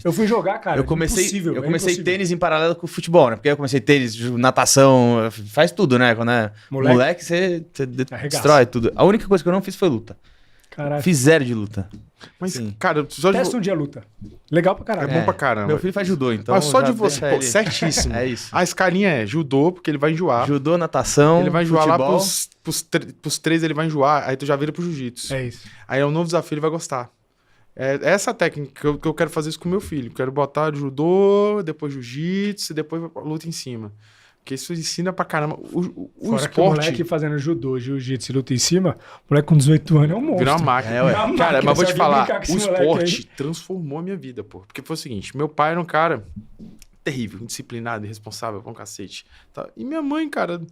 Eu fui jogar, cara. Eu comecei impossível. tênis em paralelo com o futebol, né? Porque eu comecei tênis, natação, faz tudo, né? Quando é moleque você destrói tudo. A única coisa que eu não fiz foi luta. Caralho. Fiz 0 de luta. Mas, Sim. cara, só de... Testa um dia luta. Legal pra caralho. É bom pra caramba. Meu filho faz judô, então. Mas só já de você, deixa pô, ele- certíssimo. É isso. A escalinha é judô, porque ele vai enjoar. Judô, natação, Ele vai enjoar futebol. lá pros 3, ele vai enjoar, aí tu já vira pro jiu-jitsu. É isso. Aí é um novo desafio, ele vai gostar. É essa técnica que eu quero fazer isso com meu filho. Quero botar judô, depois jiu-jitsu, depois luta em cima. Porque isso ensina pra caramba. O Fora que o esporte moleque fazendo judô, jiu-jitsu e luta em cima, o moleque com 18 anos é um monstro. vira uma máquina. É, ué. Vira uma Cara, máquina. mas vou te Se alguém falar, brincar com o esse moleque esporte aí- transformou a minha vida, pô. Porque foi o seguinte, meu pai era um cara terrível, indisciplinado, irresponsável, pra um cacete. Tá? E minha mãe, cara,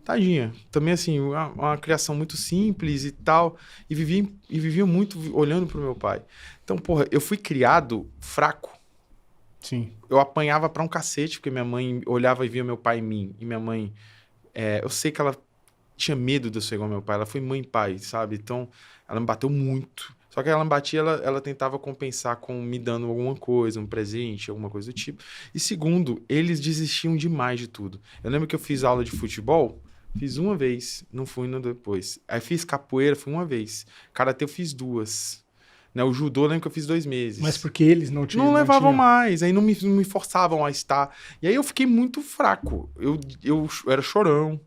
tadinha. Também, assim, uma criação muito simples e tal. E vivia muito olhando pro meu pai. Então, porra, eu fui criado fraco. Sim. Eu apanhava pra um cacete, porque minha mãe olhava e via meu pai em mim. E minha mãe... eu sei que ela tinha medo de eu ser igual ao meu pai. Ela foi mãe e pai, sabe? Então, ela me bateu muito. Só que ela me batia, ela tentava compensar com me dando alguma coisa, um presente, alguma coisa do tipo. E segundo, eles desistiam demais de tudo. Eu lembro que eu fiz aula de futebol, fiz uma vez, não fui no depois. Aí fiz capoeira, fui uma vez. Karatê eu fiz 2. Né? O judô eu lembro que eu fiz 2 meses. Mas porque eles não tinham. Não levavam tinham. mais, aí não me forçavam a estar. E aí eu fiquei muito fraco. Eu era chorão.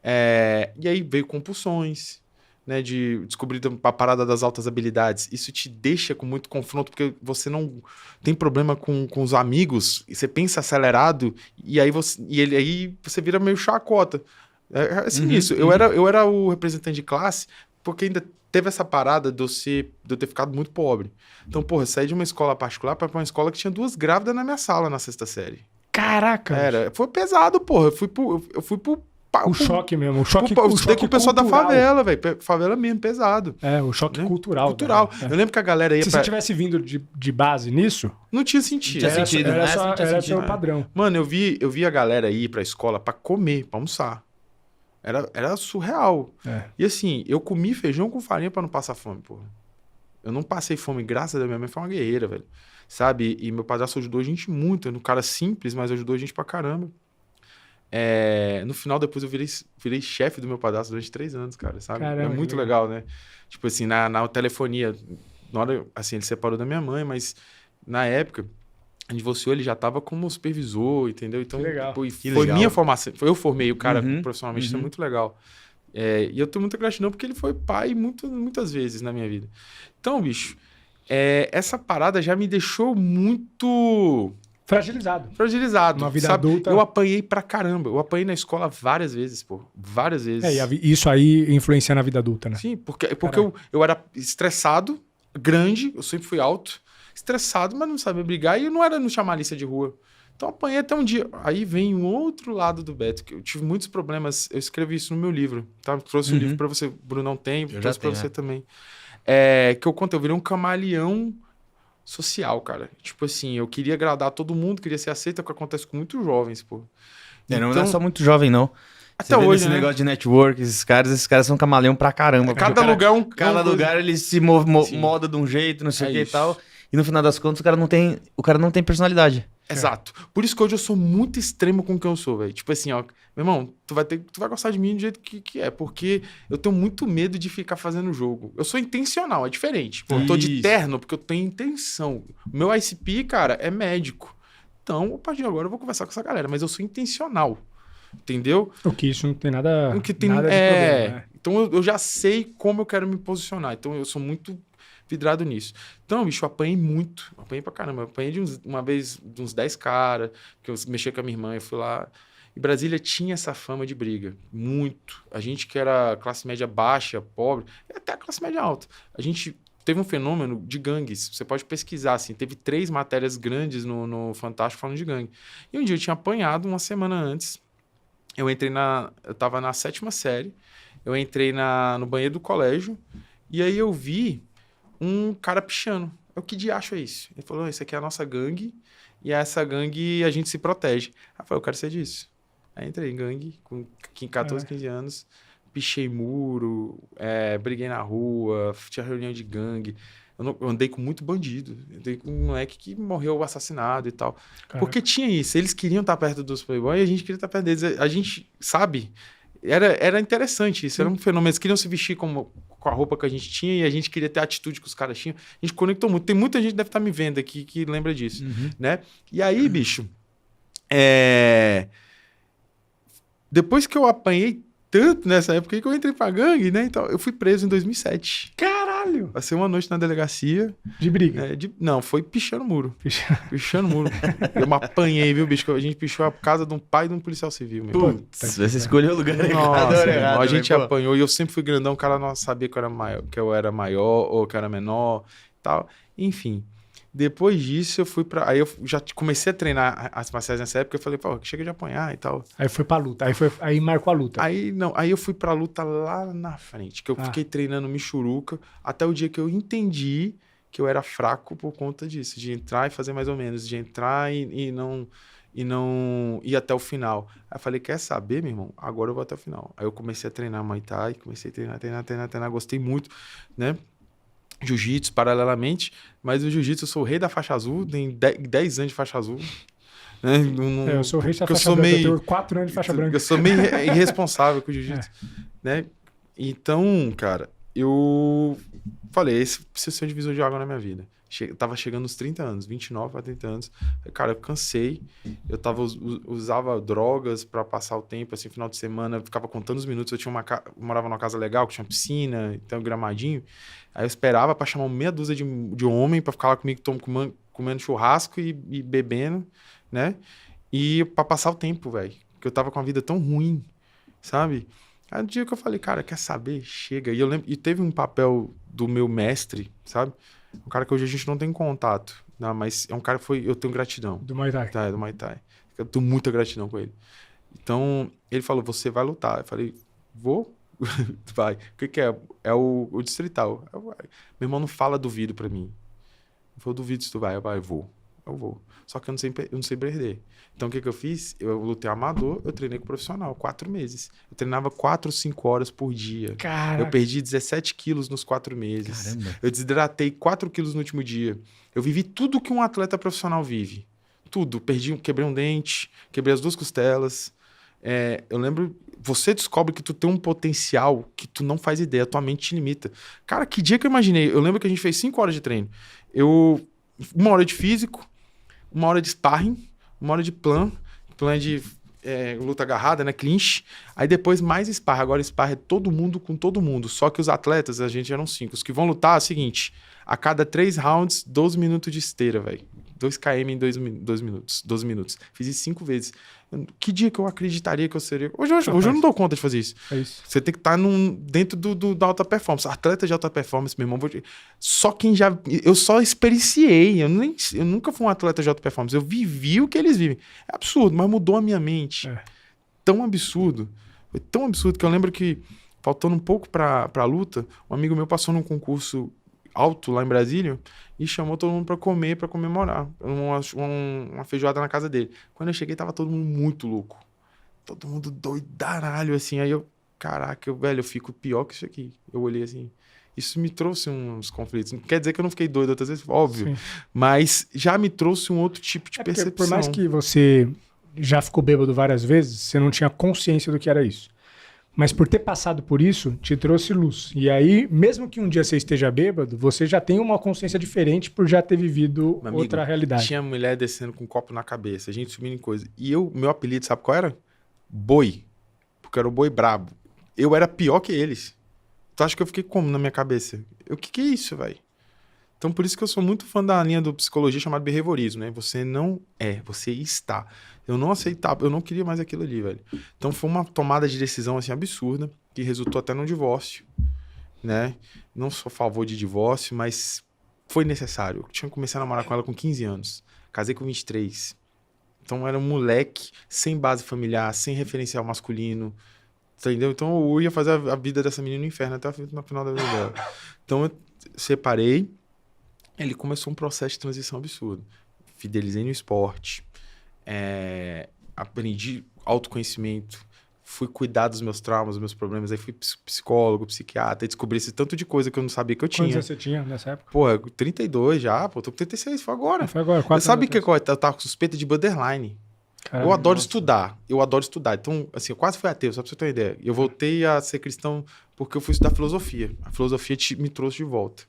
E aí veio compulsões, né? De descobrir a parada das altas habilidades. Isso te deixa com muito confronto, porque você não tem problema com os amigos, e você pensa acelerado, e aí você vira meio chacota. É sinistro. Eu era o representante de classe, porque ainda teve essa parada de eu ter ficado muito pobre. Então, porra, eu saí de uma escola particular para uma escola que tinha 2 grávidas na minha sala na 6ª série. Caraca! Foi pesado, porra. Eu fui pro... O choque mesmo. O choque, eu o estudei choque com o pessoal da cultural. favela, velho. Favela mesmo, pesado. O choque Né? cultural. Cultural. Né? Eu lembro que a galera ia Se você tivesse vindo de base nisso, Não tinha sentido. Tinha sentido, era né? só, Não tinha era sentido. só o padrão. Mano, eu vi a galera ir pra escola pra comer, pra almoçar. Era surreal. E assim, eu comi feijão com farinha pra não passar fome, porra. Eu não passei fome, graças a Deus. Minha mãe foi uma guerreira, velho. Sabe? E meu padrasto ajudou a gente muito. Era um cara simples, mas ajudou a gente pra caramba. No final, depois eu virei chefe do meu padrasto durante 3 anos, cara, sabe? Caramba, é muito que legal, né? Tipo assim, na telefonia, na hora, assim, ele separou da minha mãe, mas na época, a gente divorciou, ele já tava como supervisor, entendeu? Então, Que legal. pô, e Que foi legal. minha formação, eu formei o cara Uhum, profissionalmente, isso é uhum. muito legal. E eu tenho muita gratidão porque ele foi pai muitas vezes na minha vida. Então, bicho, essa parada já me deixou muito... fragilizado, Uma vida sabe? adulta. Eu apanhei pra caramba. Eu apanhei na escola várias vezes, pô. Várias vezes. Isso aí influencia na vida adulta, né? Sim, porque eu era estressado, grande, eu sempre fui alto, estressado, mas não sabia brigar e não tinha malícia de rua. Então apanhei até um dia. Aí vem um outro lado do Beto, que eu tive muitos problemas. Eu escrevi isso no meu livro, tá? Trouxe o livro pra você, Brunão tem, já trouxe pra tenho, você é. também. Que eu conto, eu virei um camaleão social, cara. Tipo assim, eu queria agradar todo mundo, queria ser aceito, é o que acontece com muitos jovens, pô. Não é Então, só muito jovem, não. até Você vê hoje, esse né? negócio de network, esses caras são camaleão pra caramba. porque Cada o cara- lugar é um... Cada uma lugar ele se Sim. moda de um jeito, não sei É o que e isso. tal. E no final das contas, o cara não tem personalidade. Exato. Por isso que hoje eu sou muito extremo com quem eu sou, velho. Tipo assim, ó, meu irmão, tu vai gostar de mim do jeito que é, porque eu tenho muito medo de ficar fazendo jogo. Eu sou intencional, é diferente. Pô, eu tô de Isso. terno porque eu tenho intenção. Meu ICP, cara, é médico. Então, a partir de agora eu vou conversar com essa galera, mas eu sou intencional. Entendeu? O que isso não tem nada, O que tem, nada de problema, né? Então eu já sei como eu quero me posicionar. Então eu sou muito vidrado nisso. Então, bicho, eu apanhei muito. Apanhei pra caramba. Eu apanhei uma vez de uns 10 caras, que eu mexia com a minha irmã, eu fui lá. E Brasília tinha essa fama de briga. Muito. A gente que era classe média baixa, pobre, e até a classe média alta. A gente teve um fenômeno de gangues. Você pode pesquisar, assim. Teve 3 matérias grandes no Fantástico falando de gangue. E um dia eu tinha apanhado uma semana antes. Eu tava na 7ª série, eu entrei no banheiro do colégio, e aí eu vi um cara pichando. Que diacho é isso? Ele falou, isso aqui é a nossa gangue, e essa gangue a gente se protege. Aí eu falei, eu quero ser disso. Aí entrei em gangue, com 14, 15 anos, pichei muro, briguei na rua, tinha reunião de gangue. Eu andei com muito bandido. Eu andei com um moleque que morreu assassinado e tal. Caraca. Porque tinha isso. Eles queriam estar perto dos playboys e a gente queria estar perto deles. A gente, sabe? Era interessante isso. Era um fenômeno. Eles queriam se vestir com a roupa que a gente tinha e a gente queria ter a atitude que os caras tinham. A gente conectou muito. Tem muita gente que deve estar me vendo aqui que lembra disso, né? E aí, bicho... Depois que eu apanhei tanto nessa época que eu entrei pra gangue, né? Então, eu fui preso em 2007. Caralho! Passei uma noite na delegacia. De briga? Não, foi pichando muro. Pichando muro. Eu me apanhei, viu, bicho? A gente pichou a casa de um pai de um policial civil. Putz, você escolheu o lugar errado. A gente apanhou e eu sempre fui grandão. O cara não sabia que eu era maior ou que eu era menor e tal. Enfim. Depois disso, eu fui pra... Aí eu já comecei a treinar as marciais nessa época. Eu falei, pô, chega de apanhar e tal. Aí foi pra luta. Aí marcou a luta. Aí eu fui pra luta lá na frente. Que eu fiquei treinando michuruca até o dia que eu entendi que eu era fraco por conta disso. De entrar e fazer mais ou menos. De entrar e não ir até o final. Aí eu falei, quer saber, meu irmão? Agora eu vou até o final. Aí eu comecei a treinar Muay Thai. Comecei a treinar. Gostei muito, né? Jiu-jitsu paralelamente, mas o jiu-jitsu eu sou o rei da faixa azul, tem 10 anos de faixa azul. Né? Eu sou o rei da faixa branca, eu tenho 4 anos de faixa branca. Eu sou meio irresponsável com o jiu-jitsu. Né? Então, cara, eu falei, esse precisa ser um divisor de água na minha vida. Tava chegando nos 30 anos, 29 para 30 anos. Cara, eu cansei. Eu usava drogas para passar o tempo, assim, final de semana, eu ficava contando os minutos. Eu morava numa casa legal, que tinha piscina, então um gramadinho. Aí eu esperava para chamar meia dúzia de homem para ficar lá comigo comendo churrasco e bebendo, né? E para passar o tempo, velho. Porque eu tava com a vida tão ruim, sabe? Aí um dia que eu falei, cara, quer saber? Chega. E eu lembro, e teve um papel do meu mestre, sabe? Um cara que hoje a gente não tem contato, né? Mas é um cara que eu tenho gratidão. Do Muay Thai. Tá, do Muay Thai. Eu tenho muita gratidão com ele. Então, ele falou, você vai lutar. Eu falei, vou? Vai. O que é? É o distrital. Meu irmão não fala duvido pra mim. Eu falei, duvido se tu vai. Eu vou. Eu vou. Só que eu não sei perder. Então, o que eu fiz? Eu lutei amador, eu treinei com profissional, 4 meses. Eu treinava 4 ou 5 horas por dia. Caraca. Eu perdi 17 quilos nos 4 meses. Caramba. Eu desidratei 4 quilos no último dia. Eu vivi tudo que um atleta profissional vive. Tudo. Quebrei um dente, quebrei as 2 costelas. Eu lembro... Você descobre que tu tem um potencial que tu não faz ideia, tua mente te limita. Cara, que dia que eu imaginei? Eu lembro que a gente fez 5 horas de treino. 1 hora de físico, 1 hora de sparring, 1 hora de plan de luta agarrada, né? Clinch. Aí depois mais sparring. Agora sparring é todo mundo com todo mundo. Só que os atletas, a gente eram 5. Os que vão lutar é o seguinte: a cada 3 rounds, 12 minutos de esteira, velho. 2 km em 2 minutos. 12 minutos. Fiz isso 5 vezes. Que dia que eu acreditaria que eu seria... Hoje eu não dou conta de fazer isso. É isso. Você tem que estar dentro da alta performance. Atleta de alta performance, meu irmão. Só quem já... Eu só experienciei. Eu nunca fui um atleta de alta performance. Eu vivi o que eles vivem. É absurdo, mas mudou a minha mente. Tão absurdo. Foi tão absurdo que eu lembro que, faltando um pouco pra luta, um amigo meu passou num concurso alto lá em Brasília e chamou todo mundo pra comer, pra comemorar. Uma feijoada na casa dele. Quando eu cheguei, tava todo mundo muito louco. Todo mundo doidaralho, assim. Aí eu, caraca, velho, eu fico pior que isso aqui. Eu olhei assim. Isso me trouxe uns conflitos. Não quer dizer que eu não fiquei doido outras vezes, óbvio. Sim. Mas já me trouxe um outro tipo de percepção. Por mais que você já ficou bêbado várias vezes, você não tinha consciência do que era isso. Mas por ter passado por isso, te trouxe luz. E aí, mesmo que um dia você esteja bêbado, você já tem uma consciência diferente por já ter vivido outra realidade. Tinha mulher descendo com um copo na cabeça, a gente subindo em coisa. E meu apelido, sabe qual era? Boi. Porque era o boi brabo. Eu era pior que eles. Tu acha que eu fiquei como na minha cabeça? O que é isso, velho? Então, por isso que eu sou muito fã da linha do psicologia chamada behaviorismo, né? Você não é, você está. Eu não aceitava, eu não queria mais aquilo ali, velho. Então, foi uma tomada de decisão, assim, absurda, que resultou até num divórcio, né? Não sou a favor de divórcio, mas foi necessário. Eu tinha começado a namorar com ela com 15 anos. Casei com 23. Então, era um moleque sem base familiar, sem referencial masculino, entendeu? Então, eu ia fazer a vida dessa menina no inferno até no final da vida dela. Então, eu separei. Ele começou um processo de transição absurdo. Fidelizei no esporte, aprendi autoconhecimento, fui cuidar dos meus traumas, dos meus problemas. Aí fui psicólogo, psiquiatra, e descobri esse tanto de coisa que eu não sabia que eu tinha. Quantos anos você tinha nessa época? Pô, 32 já, pô, tô com 36, foi agora. Foi agora, 4 Sabe o que eu tava com suspeita de borderline? Caramba, eu adoro estudar, Então, assim, eu quase fui ateu, só pra você ter uma ideia. Eu voltei a ser cristão porque eu fui estudar filosofia. A filosofia me trouxe de volta,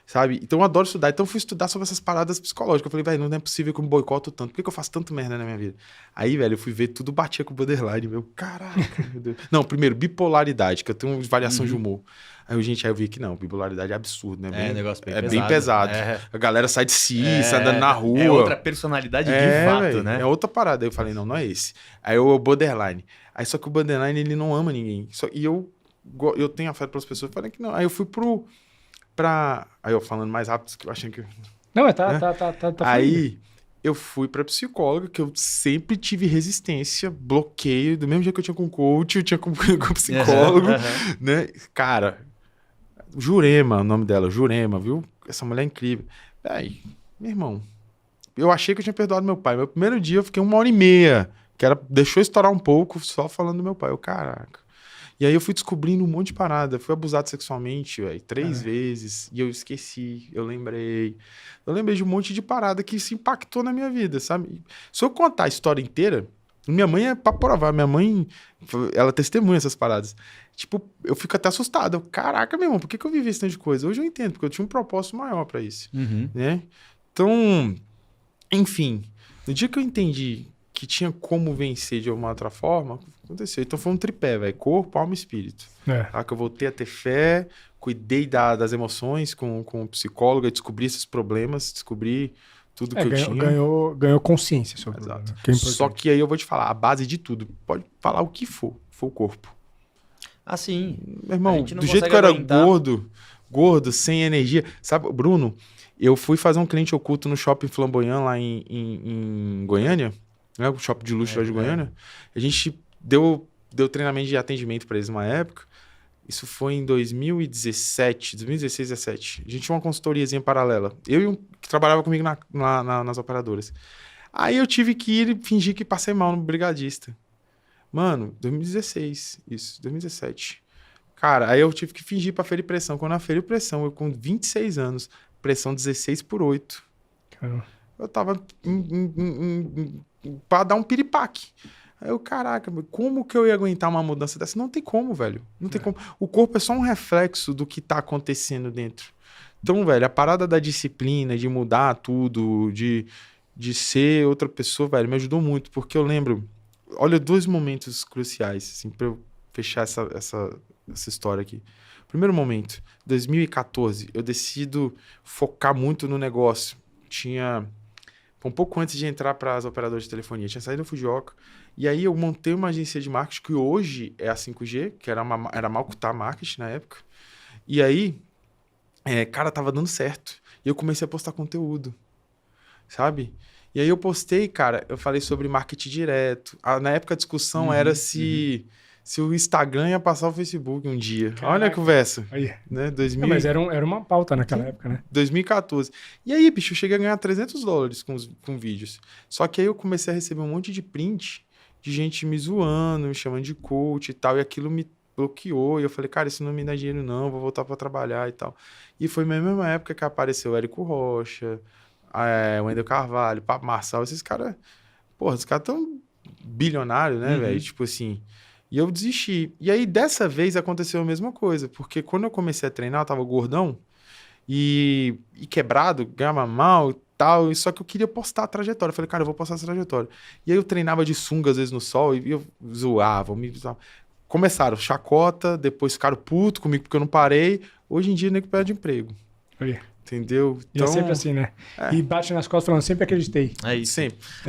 sabe? Então, eu adoro estudar. Então, eu fui estudar sobre essas paradas psicológicas. Eu falei, velho, não é possível que eu me boicoto tanto. Por que eu faço tanto merda na minha vida? Aí, velho, eu fui ver, tudo batia com borderline, meu. Caraca, meu Deus. Não, primeiro, bipolaridade, que eu tenho uma variação de humor. Aí eu vi que não, bipolaridade é absurdo, né? Negócio bem pesado. Bem pesado. A galera sai de si, sai andando na rua. É outra personalidade de fato, véio, né? É outra parada. Aí eu falei, não é esse. Aí o borderline. Aí só que o borderline, ele não ama ninguém. E eu tenho afeto pelas pessoas, eu falei que não. Aí eu fui Aí eu falando mais rápido, que eu achei que... Não, mas tá Aí eu fui pra psicóloga, que eu sempre tive resistência, bloqueio, do mesmo jeito que eu tinha com coach, eu tinha com psicólogo, né? Cara... Jurema, o nome dela, Jurema, viu? Essa mulher é incrível. Aí, meu irmão, eu achei que eu tinha perdoado meu pai. Meu primeiro dia eu fiquei 1h30, que ela deixou estourar um pouco só falando do meu pai. Caraca. E aí eu fui descobrindo um monte de parada. Eu fui abusado sexualmente, véio, 3 vezes. E eu esqueci, eu lembrei. Eu lembrei de um monte de parada que se impactou na minha vida, sabe? Se eu contar a história inteira, minha mãe é pra provar. Minha mãe, ela testemunha essas paradas. Tipo, eu fico até assustado. Caraca, meu irmão, por que eu vivi esse tanto de coisa? Hoje eu entendo, porque eu tinha um propósito maior pra isso. Né? Então, enfim, no dia que eu entendi que tinha como vencer de alguma outra forma, aconteceu. Então foi um tripé, velho. Corpo, alma e espírito. Tá? Que eu voltei a ter fé, cuidei das emoções com o psicólogo, descobri esses problemas, descobri tudo que eu tinha. Ganhou consciência sobre o problema. Só que aí eu vou te falar, a base de tudo, pode falar o que for, foi o corpo. Assim, meu irmão, do jeito que eu era gordo, sem energia. Sabe, Bruno, eu fui fazer um cliente oculto no Shopping Flamboyant lá em Goiânia, né, o shopping de luxo lá de Goiânia. A gente deu treinamento de atendimento para eles numa época. Isso foi em 2016, 2017. A gente tinha uma consultoriazinha paralela. Eu e um que trabalhava comigo nas operadoras. Aí eu tive que ir e fingir que passei mal no brigadista. Mano, 2016, isso, 2017. Cara, aí eu tive que fingir pra ferir pressão. Quando eu feri pressão, eu com 26 anos, pressão 16/8. Caramba. Eu tava pra dar um piripaque. Aí eu, caraca, como que eu ia aguentar uma mudança dessa? Não tem como, velho. Não tem como. O corpo é só um reflexo do que tá acontecendo dentro. Então, velho, a parada da disciplina, de mudar tudo, de ser outra pessoa, velho, me ajudou muito. Porque eu lembro... Olha, 2 momentos cruciais, assim, pra eu fechar essa história aqui. Primeiro momento, 2014, eu decido focar muito no negócio. Um pouco antes de entrar para as operadoras de telefonia, tinha saído do Fujioka. E aí eu montei uma agência de marketing que hoje é a 5G, que era Malkuta Marketing na época. E aí, cara, tava dando certo. E eu comecei a postar conteúdo, sabe? E aí eu postei, cara, eu falei sobre marketing direto. Na época a discussão era se o Instagram ia passar o Facebook um dia. Caraca. Olha a conversa. Aí. Né? Mas era uma pauta naquela época, né? 2014. E aí, bicho, eu cheguei a ganhar $300 com vídeos. Só que aí eu comecei a receber um monte de print de gente me zoando, me chamando de coach e tal. E aquilo me bloqueou. E eu falei, cara, isso não me dá dinheiro não, vou voltar pra trabalhar e tal. E foi na mesma época que apareceu o Érico Rocha... o Wendel Carvalho, Papo Marçal, esses caras... Porra, os caras tão bilionários, né, velho? Tipo assim... E eu desisti. E aí, dessa vez, aconteceu a mesma coisa. Porque quando eu comecei a treinar, eu tava gordão e quebrado, ganhava mal e tal. Só que eu queria postar a trajetória. Eu falei, cara, eu vou postar essa trajetória. E aí eu treinava de sunga, às vezes, no sol. E eu zoava, Começaram chacota, depois ficaram puto comigo porque eu não parei. Hoje em dia, nem que perde emprego. Aí. Entendeu? Então, e é sempre assim, né? E bate nas costas falando, sempre acreditei. É isso. Sempre.